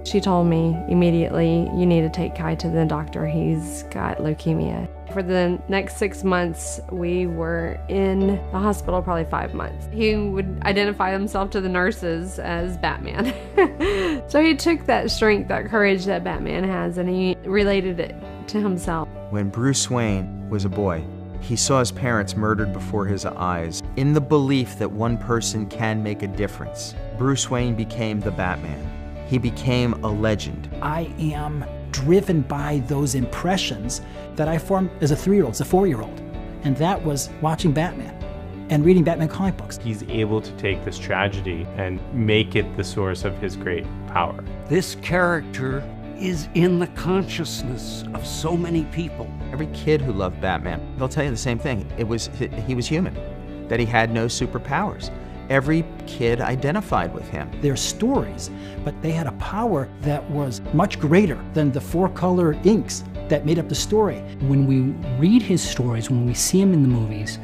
She told me immediately, you need to take Kai to the doctor. He's got leukemia. For the next 6 months, we were in the hospital probably 5 months. He would identify himself to the nurses as Batman. So he took that strength, that courage that Batman has, and he related it to himself. When Bruce Wayne was a boy, he saw his parents murdered before his eyes. In the belief that one person can make a difference, Bruce Wayne became the Batman. He became a legend. I am driven by those impressions that I formed as a 3-year-old, as a 4-year-old. And that was watching Batman and reading Batman comic books. He's able to take this tragedy and make it the source of his great power. This character is in the consciousness of so many people. Every kid who loved Batman, they'll tell you the same thing. He was human, that he had no superpowers. Every kid identified with him. They're stories, but they had a power that was much greater than the 4-color inks that made up the story. When we read his stories, when we see him in the movies,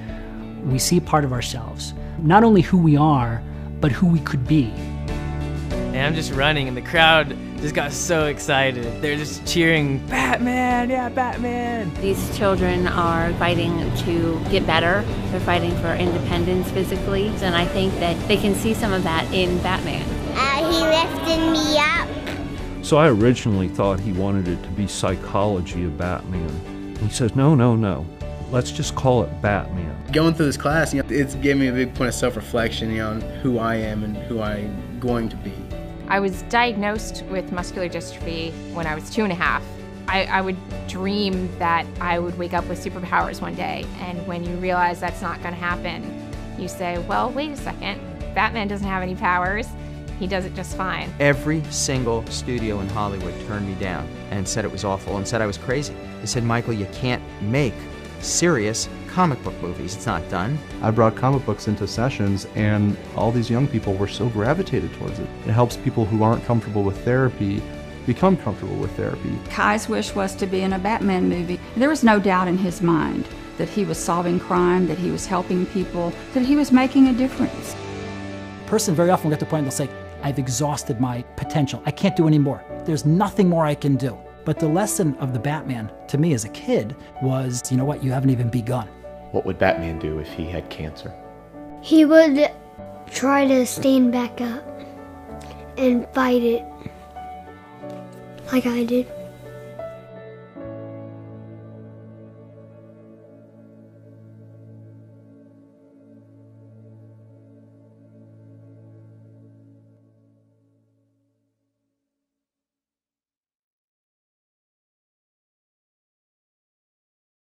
we see part of ourselves. Not only who we are, but who we could be. And I'm just running, and the crowd just got so excited. They're just cheering, Batman, yeah, Batman. These children are fighting to get better. They're fighting for independence physically, and I think that they can see some of that in Batman. He lifted me up. So I originally thought he wanted it to be psychology of Batman. He says, no, let's just call it Batman. Going through this class, it's given me a big point of self-reflection, on who I am and who I'm going to be. I was diagnosed with muscular dystrophy when I was 2.5. I would dream that I would wake up with superpowers one day, and when you realize that's not going to happen, you say, well, wait a second, Batman doesn't have any powers. He does it just fine. Every single studio in Hollywood turned me down and said it was awful and said I was crazy. They said, Michael, you can't make serious comic book movies. It's not done. I brought comic books into sessions, and all these young people were so gravitated towards it. It helps people who aren't comfortable with therapy become comfortable with therapy. Kai's wish was to be in a Batman movie. There was no doubt in his mind that he was solving crime, that he was helping people, that he was making a difference. A person very often will get to the point they'll say, I've exhausted my potential. I can't do any more. There's nothing more I can do. But the lesson of the Batman, to me as a kid, was, you know what, you haven't even begun. What would Batman do if he had cancer? He would try to stand back up and fight it like I did.